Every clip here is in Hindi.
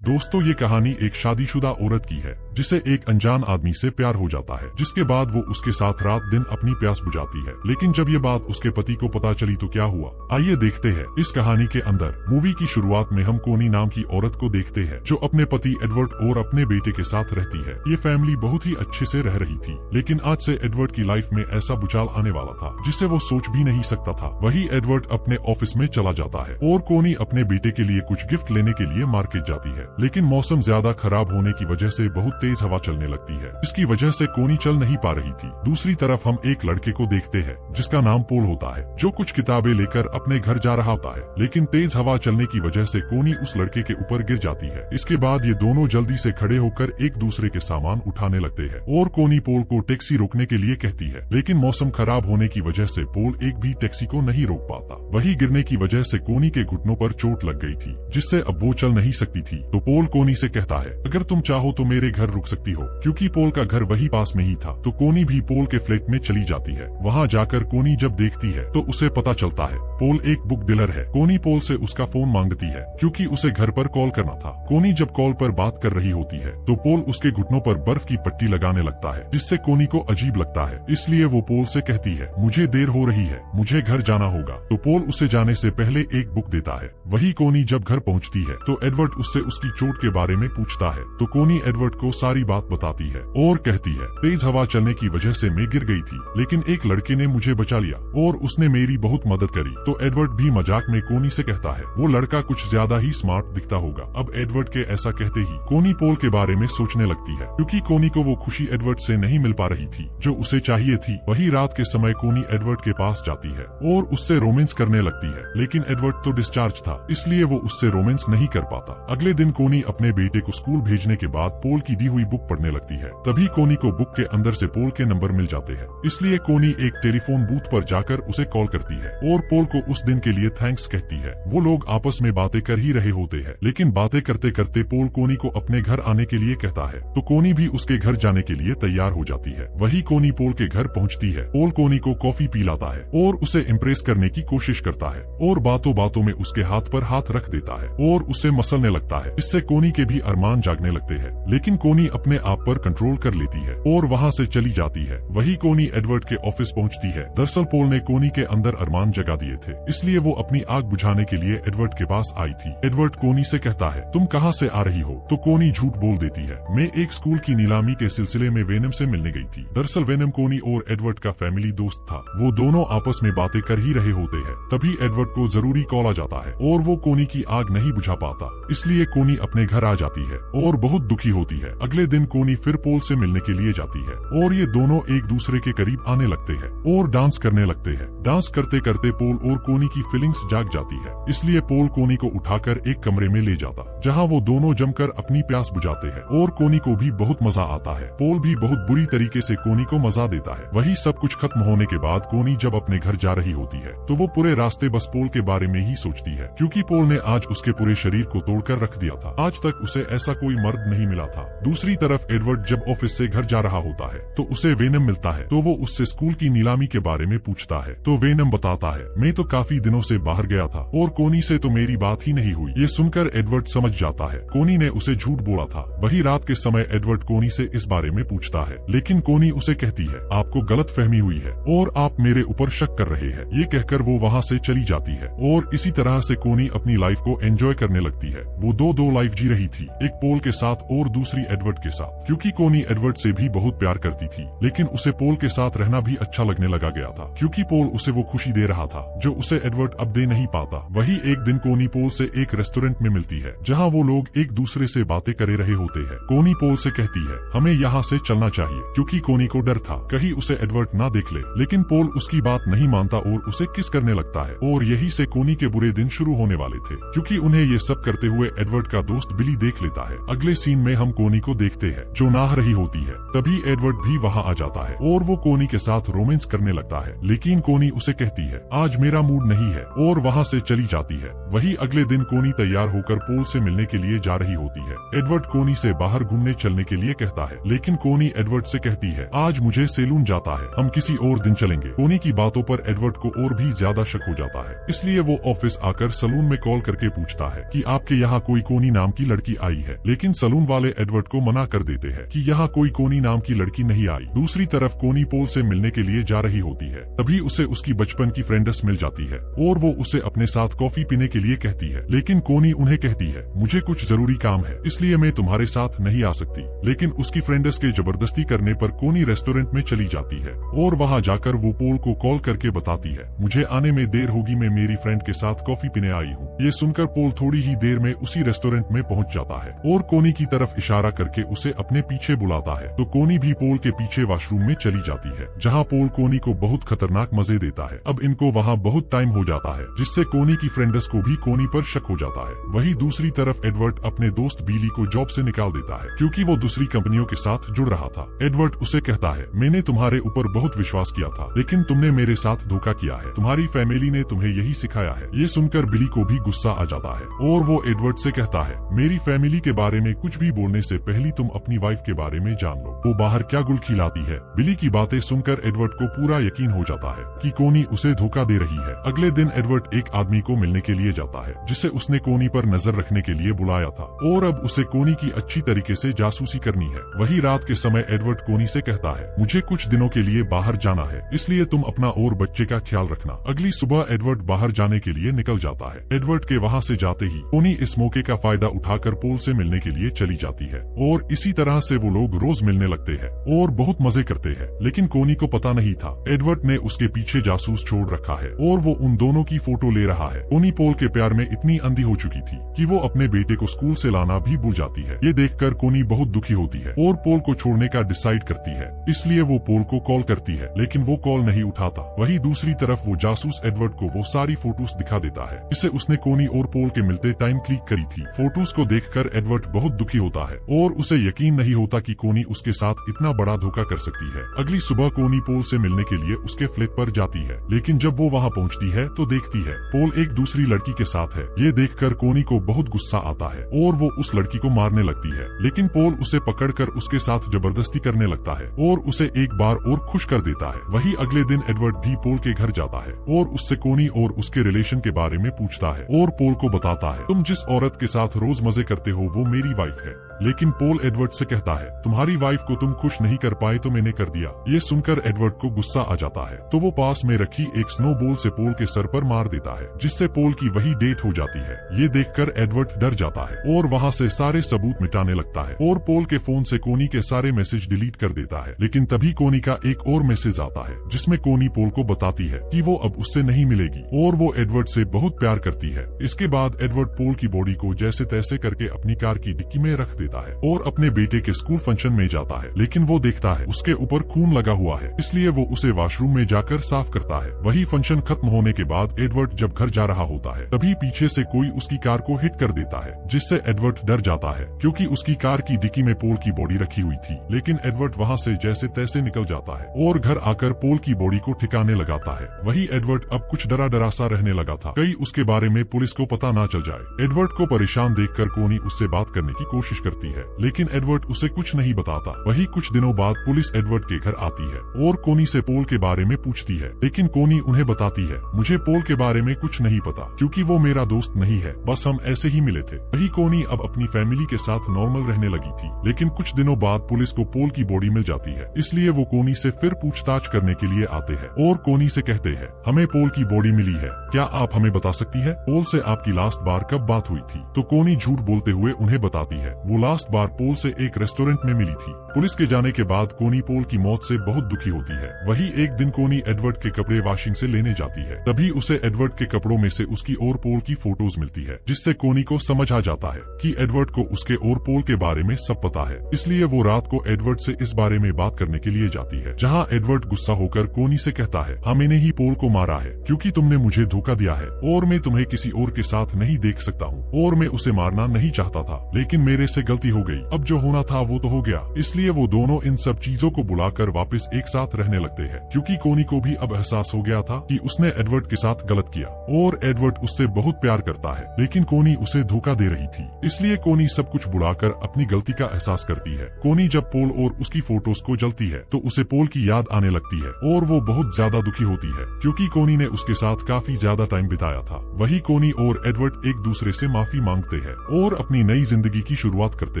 दोस्तों, ये कहानी एक शादीशुदा औरत की है जिसे एक अनजान आदमी से प्यार हो जाता है, जिसके बाद वो उसके साथ रात दिन अपनी प्यास बुझाती है। लेकिन जब ये बात उसके पति को पता चली तो क्या हुआ, आइए देखते हैं। इस कहानी के अंदर मूवी की शुरुआत में हम कोनी नाम की औरत को देखते हैं जो अपने पति एडवर्ड और अपने बेटे के साथ रहती है। ये फैमिली बहुत ही अच्छे से रह रही थी, लेकिन आज से एडवर्ड की लाइफ में ऐसा भूचाल आने वाला था जिसे वो सोच भी नहीं सकता था। वही एडवर्ड अपने ऑफिस में चला जाता है और कोनी अपने बेटे के लिए कुछ गिफ्ट लेने के लिए मार्केट जाती है। लेकिन मौसम ज्यादा खराब होने की वजह से बहुत तेज हवा चलने लगती है, इसकी वजह से कोनी चल नहीं पा रही थी। दूसरी तरफ हम एक लड़के को देखते हैं जिसका नाम पोल होता है, जो कुछ किताबें लेकर अपने घर जा रहा होता है। लेकिन तेज हवा चलने की वजह से कोनी उस लड़के के ऊपर गिर जाती है। इसके बाद ये दोनों जल्दी से खड़े होकर एक दूसरे के सामान उठाने लगते हैं और कोनी पोल को टैक्सी रोकने के लिए कहती है। लेकिन मौसम खराब होने की वजह से पोल एक भी टैक्सी को नहीं रोक पाता। वही गिरने की वजह से कोनी के घुटनों पर चोट लग गई थी, जिससे अब वो चल नहीं सकती थी। तो पोल कोनी से कहता है, अगर तुम चाहो तो मेरे घर रुक सकती हो, क्योंकि पोल का घर वही पास में ही था। तो कोनी भी पोल के फ्लैट में चली जाती है। वहाँ जाकर कोनी जब देखती है तो उसे पता चलता है पोल एक बुक डीलर है। कोनी पोल से उसका फोन मांगती है क्योंकि उसे घर पर कॉल करना था। कोनी जब कॉल पर बात कर रही होती है तो पोल उसके घुटनों पर बर्फ की पट्टी लगाने लगता है, जिससे कोनी को अजीब लगता है। इसलिए वो पोल से कहती है, मुझे देर हो रही है, मुझे घर जाना होगा। तो पोल उसे जाने से पहले एक बुक देता है। वही कोनी जब घर पहुँचती है तो एडवर्ड उससे उसकी चोट के बारे में पूछता है। तो कोनी एडवर्ड को सारी बात बताती है और कहती है, तेज हवा चलने की वजह से मैं गिर गई थी, लेकिन एक लड़के ने मुझे बचा लिया और उसने मेरी बहुत मदद करी। तो एडवर्ड भी मजाक में कोनी से कहता है, वो लड़का कुछ ज्यादा ही स्मार्ट दिखता होगा। अब एडवर्ड के ऐसा कहते ही कोनी पोल के बारे में सोचने लगती है, क्योंकि कोनी को वो खुशी एडवर्ड से नहीं मिल पा रही थी जो उसे चाहिए थी। वही रात के समय कोनी एडवर्ड के पास जाती है और उससे रोमांस करने लगती है, लेकिन एडवर्ड तो डिस्चार्ज था, इसलिए वो उससे रोमांस नहीं कर पाता। अगले दिन कोनी अपने बेटे को स्कूल भेजने के बाद पोल की दी हुई बुक पढ़ने लगती है। तभी कोनी को बुक के अंदर से पोल के नंबर मिल जाते हैं, इसलिए कोनी एक टेलीफोन बूथ पर जाकर उसे कॉल करती है और पोल को उस दिन के लिए थैंक्स कहती है। वो लोग आपस में बातें कर ही रहे होते हैं, लेकिन बातें करते करते पोल कोनी को अपने घर आने के लिए कहता है। तो कोनी भी उसके घर जाने के लिए तैयार हो जाती है। वही कोनी पोल के घर पहुँचती है। पोल कोनी को कॉफी पिलाता है और उसे इम्प्रेस करने की कोशिश करता है और बातों बातों में उसके हाथ पर हाथ रख देता है और उसे मसलने लगता है। इससे कोनी के भी अरमान जागने लगते हैं, लेकिन कोनी अपने आप पर कंट्रोल कर लेती है और वहाँ से चली जाती है। वही कोनी एडवर्ड के ऑफिस पहुँचती है। दरअसल पोल ने कोनी के अंदर अरमान जगा दिए थे, इसलिए वो अपनी आग बुझाने के लिए एडवर्ड के पास आई थी। एडवर्ड कोनी से कहता है, तुम कहाँ से आ रही हो? तो कोनी झूठ बोल देती है, मैं एक स्कूल की नीलामी के सिलसिले में वेनम से मिलने गई थी। दरअसल वेनम कोनी और एडवर्ड का फैमिली दोस्त था। वो दोनों आपस में बातें कर ही रहे होते हैं। तभी एडवर्ड को जरूरी कॉल आ जाता है और वो कोनी की आग नहीं बुझा पाता, इसलिए कोनी अपने घर आ जाती है और बहुत दुखी होती है। अगले दिन कोनी फिर पोल से मिलने के लिए जाती है और ये दोनों एक दूसरे के करीब आने लगते हैं और डांस करने लगते हैं। डांस करते करते पोल और कोनी की फीलिंग्स जाग जाती है, इसलिए पोल कोनी को उठाकर एक कमरे में ले जाता, जहां वो दोनों जमकर अपनी प्यास बुझाते हैं और कोनी को भी बहुत मजा आता है। पोल भी बहुत बुरी तरीके से कोनी को मजा देता है। वही सब कुछ खत्म होने के बाद कोनी जब अपने घर जा रही होती है तो वो पूरे रास्ते बस पोल के बारे में ही सोचती है, क्योंकि पोल ने आज उसके पूरे शरीर को तोड़कर रख दिया था। आज तक उसे ऐसा कोई मर्द नहीं मिला था। दूसरी तरफ एडवर्ड जब ऑफिस से घर जा रहा होता है तो उसे वेनम मिलता है। तो वो उससे स्कूल की नीलामी के बारे में पूछता है। तो वेनम बताता है, मैं तो काफी दिनों से बाहर गया था और कोनी से तो मेरी बात ही नहीं हुई। ये सुनकर एडवर्ड समझ जाता है कोनी ने उसे झूठ बोला था। वही रात के समय एडवर्ड कोनी से इस बारे में पूछता है, लेकिन कोनी उसे कहती है, आपको गलत फहमी हुई है और आप मेरे ऊपर शक कर रहे हैं। ये कहकर वो वहाँ से चली जाती है और इसी तरह से कोनी अपनी लाइफ को एंजॉय करने लगती है। वो दो लाइफ जी रही थी, एक पोल के साथ और दूसरी एडवर्ड के साथ, क्योंकि कोनी एडवर्ड से भी बहुत प्यार करती थी, लेकिन उसे पोल के साथ रहना भी अच्छा लगने लगा गया था, क्योंकि पोल उसे वो खुशी दे रहा था जो उसे एडवर्ड अब दे नहीं पाता। वही एक दिन कोनी पोल से एक रेस्टोरेंट में मिलती है, जहाँ वो लोग एक दूसरे से बातें करे रहे होते हैं। कोनी पोल से कहती है, हमें यहाँ से चलना चाहिए, क्योंकि कोनी को डर था कहीं उसे एडवर्ड ना देख ले। लेकिन पोल उसकी बात नहीं मानता और उसे किस करने लगता है और यही से कोनी के बुरे दिन शुरू होने वाले थे, क्योंकि उन्हें ये सब करते हुए एडवर्ड का दोस्त बिली देख लेता है। अगले सीन में हम कोनी को देखते हैं जो नाह रही होती है। तभी एडवर्ड भी वहाँ आ जाता है और वो कोनी के साथ रोमांस करने लगता है, लेकिन कोनी उसे कहती है, आज मेरा मूड नहीं है और वहाँ से चली जाती है। वही अगले दिन कोनी तैयार होकर पोल से मिलने के लिए जा रही होती है। एडवर्ड कोनी से बाहर घूमने चलने के लिए कहता है, लेकिन कोनी एडवर्ड से कहती है, आज मुझे सैलून जाता है, हम किसी और दिन चलेंगे। कोनी की बातों पर एडवर्ड को और भी ज्यादा शक हो जाता है, इसलिए वो ऑफिस आकर सलून में कॉल करके पूछता है कि आपके यहाँ कोई कोनी कोनी नाम की लड़की आई है, लेकिन सलून वाले एडवर्ड को मना कर देते हैं कि यहाँ कोई कोनी नाम की लड़की नहीं आई। दूसरी तरफ कोनी पोल से मिलने के लिए जा रही होती है, तभी उसे उसकी बचपन की फ्रेंड्स मिल जाती है और वो उसे अपने साथ कॉफी पीने के लिए कहती है, लेकिन कोनी उन्हें कहती है मुझे कुछ जरूरी काम है इसलिए मैं तुम्हारे साथ नहीं आ सकती। लेकिन उसकी फ्रेंड्स के जबरदस्ती करने पर कोनी रेस्टोरेंट में चली जाती है और वहाँ जाकर वो पोल को कॉल करके बताती है मुझे आने में देर होगी, मैं मेरी फ्रेंड के साथ कॉफी पीने आई हूँ। ये सुनकर पोल थोड़ी ही देर में उसी रेस्टोरेंट में पहुँच जाता है और कोनी की तरफ इशारा करके उसे अपने पीछे बुलाता है, तो कोनी भी पोल के पीछे वॉशरूम में चली जाती है, जहाँ पोल कोनी को बहुत खतरनाक मजे देता है। अब इनको वहाँ बहुत टाइम हो जाता है, जिससे कोनी की फ्रेंड्स को भी कोनी पर शक हो जाता है। वही दूसरी तरफ एडवर्ड अपने दोस्त बिली को जॉब से निकाल देता है, क्योंकि वो दूसरी कंपनियों के साथ जुड़ रहा था। एडवर्ड उसे कहता है मैंने तुम्हारे ऊपर बहुत विश्वास किया था, लेकिन तुमने मेरे साथ धोखा किया है, तुम्हारी फैमिली ने तुम्हें यही सिखाया है। ये सुनकर बिली को भी गुस्सा आ जाता है और वो एडवर्ड से कहता है मेरी फैमिली के बारे में कुछ भी बोलने से पहले तुम अपनी वाइफ के बारे में जान लो, वो बाहर क्या गुल खिलाती है। बिली की बातें सुनकर एडवर्ड को पूरा यकीन हो जाता है कि कोनी उसे धोखा दे रही है। अगले दिन एडवर्ड एक आदमी को मिलने के लिए जाता है, जिसे उसने कोनी पर नजर रखने के लिए बुलाया था और अब उसे कोनी की अच्छी तरीके से जासूसी करनी है। वही रात के समय एडवर्ड कोनी से कहता है मुझे कुछ दिनों के लिए बाहर जाना है, इसलिए तुम अपना और बच्चे का ख्याल रखना। अगली सुबह एडवर्ड बाहर जाने के लिए निकल जाता है। एडवर्ड के वहाँ से जाते ही कोनी इस मौके का फायदा उठाकर पोल से मिलने के लिए चली जाती है और इसी तरह से वो लोग रोज मिलने लगते हैं और बहुत मजे करते हैं। लेकिन कोनी को पता नहीं था एडवर्ड ने उसके पीछे जासूस छोड़ रखा है और वो उन दोनों की फोटो ले रहा है। कोनी पोल के प्यार में इतनी अंधी हो चुकी थी कि वो अपने बेटे को स्कूल से लाना भी भूल जाती है। ये देखकर कोनी बहुत दुखी होती है और पोल को छोड़ने का डिसाइड करती है, इसलिए वो पोल को कॉल करती है, लेकिन वो कॉल नहीं उठाता। वही दूसरी तरफ वो जासूस एडवर्ड को वो सारी फोटोज दिखा देता है, जिसे उसने कोनी और पोल के मिलते टाइम क्लिक करी थी। फोटोज को देखकर एडवर्ड बहुत दुखी होता है और उसे यकीन नहीं होता कि कोनी उसके साथ इतना बड़ा धोखा कर सकती है। अगली सुबह कोनी पोल से मिलने के लिए उसके फ्लैट पर जाती है, लेकिन जब वो वहाँ पहुँचती है तो देखती है पोल एक दूसरी लड़की के साथ है। ये देखकर कोनी को बहुत गुस्सा आता है और वो उस लड़की को मारने लगती है, लेकिन पोल उसे पकड़कर उसके साथ जबरदस्ती करने लगता है और उसे एक बार और खुश कर देता है। वही अगले दिन एडवर्ड भी पोल के घर जाता है और उससे कोनी और उसके रिलेशन के बारे में पूछता है और पोल को बताता है तुम जिस औरत के साथ रोज मजे करते हो वो मेरी वाइफ है। लेकिन पोल एडवर्ड से कहता है तुम्हारी वाइफ को तुम खुश नहीं कर पाए तो मैंने कर दिया। ये सुनकर एडवर्ड को गुस्सा आ जाता है, तो वो पास में रखी एक स्नोबॉल से पोल के सर पर मार देता है, जिससे पोल की वही डेट हो जाती है। ये देखकर एडवर्ड डर जाता है और वहाँ से सारे सबूत मिटाने लगता है और पोल के फोन से कोनी के सारे मैसेज डिलीट कर देता है। लेकिन तभी कोनी का एक और मैसेज आता है, जिसमें कोनी पोल को बताती है कि वो अब उससे नहीं मिलेगी और वो एडवर्ड से बहुत प्यार करती है। इसके बाद एडवर्ड पोल की बॉडी को जैसे तैसे करके अपनी कार की डिक्की में रख देता है और अपने बेटे के स्कूल फंक्शन में जाता है, लेकिन वो देखता है उसके ऊपर खून लगा हुआ है, इसलिए वो उसे वॉशरूम में जाकर साफ करता है। वही फंक्शन खत्म होने के बाद एडवर्ड जब घर जा रहा होता है, तभी पीछे से कोई उसकी कार को हिट कर देता है, जिससे एडवर्ड डर जाता है, क्योंकि उसकी कार की डिक्की में पोल की बॉडी रखी हुई थी। लेकिन एडवर्ड वहाँ से जैसे तैसे निकल जाता है और घर आकर पोल की बॉडी को ठिकाने लगाता है। वही एडवर्ड अब कुछ डरा डरा सा रहने लगा था, कहीं उसके बारे में पुलिस को पता ना चल जाए। एडवर्ड को परेशान देखकर कोनी उससे बात करने की कोशिश करती है, लेकिन एडवर्ड उसे कुछ नहीं बताता। वही कुछ दिनों बाद पुलिस एडवर्ड के घर आती है और कोनी से पोल के बारे में पूछती है, लेकिन कोनी उन्हें बताती है मुझे पोल के बारे में कुछ नहीं पता, क्योंकि वो मेरा दोस्त नहीं है, बस हम ऐसे ही मिले थे। वही कोनी अब अपनी फैमिली के साथ नॉर्मल रहने लगी थी, लेकिन कुछ दिनों बाद पुलिस को पोल की बॉडी मिल जाती है, इसलिए वो कोनी से फिर पूछताछ करने के लिए आते हैं और कोनी से कहते हैं हमें पोल की बॉडी मिली है, क्या आप हमें बता सकती है पोल से आपकी लास्ट बार कब बात हुई थी? तो कोनी झूठ बोलते हुए उन्हें बताती है वो लास्ट बार पोल से एक रेस्टोरेंट में मिली थी। पुलिस के जाने के बाद कोनी पोल की मौत से बहुत दुखी होती है। वही एक दिन कोनी एडवर्ड के कपड़े वॉशिंग से लेने जाती है, तभी उसे एडवर्ड के कपड़ों में से उसकी और पोल की फोटोज मिलती है, जिससे कोनी को समझ आ जाता है कि एडवर्ड को उसके और पोल के बारे में सब पता है। इसलिए वो रात को एडवर्ड से इस बारे में बात करने के लिए जाती है, जहाँ एडवर्ड गुस्सा होकर कोनी से कहता है हाँ मैंने ही पोल को मारा है, क्योंकि तुमने मुझे धोखा दिया है और मैं तुम्हें किसी और के साथ नहीं देख सकता हूँ और मैं उसे मारना नहीं चाहता था, लेकिन मेरे से गलती हो गई, अब जो होना था वो तो हो गया। इसलिए वो दोनों इन सब चीजों को बुलाकर वापस एक साथ रहने लगते हैं, क्योंकि कोनी को भी अब एहसास हो गया था कि उसने एडवर्ड के साथ गलत किया और एडवर्ड उससे बहुत प्यार करता है, लेकिन कोनी उसे धोखा दे रही थी। इसलिए कोनी सब कुछ बुलाकर अपनी गलती का एहसास करती है। कोनी जब पोल और उसकी फोटोज को जलती है तो उसे पोल की याद आने लगती है और वो बहुत ज्यादा दुखी होती है, क्योंकि कोनी ने उसके साथ काफी ज्यादा टाइम बिताया था। वही कोनी और एडवर्ड एक दूसरे से माफी मांगते हैं और अपनी नई जिंदगी की शुरुआत करते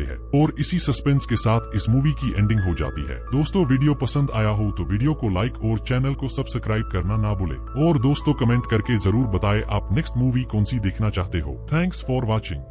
हैं। और इसी सस्पेंस के साथ इस मूवी की एंडिंग हो जाती है। दोस्तों, वीडियो पसंद आया हो तो वीडियो को लाइक और चैनल को सब्सक्राइब करना ना भूलें। और दोस्तों, कमेंट करके जरूर बताएं आप नेक्स्ट मूवी कौन सी देखना चाहते हो। Thanks for watching.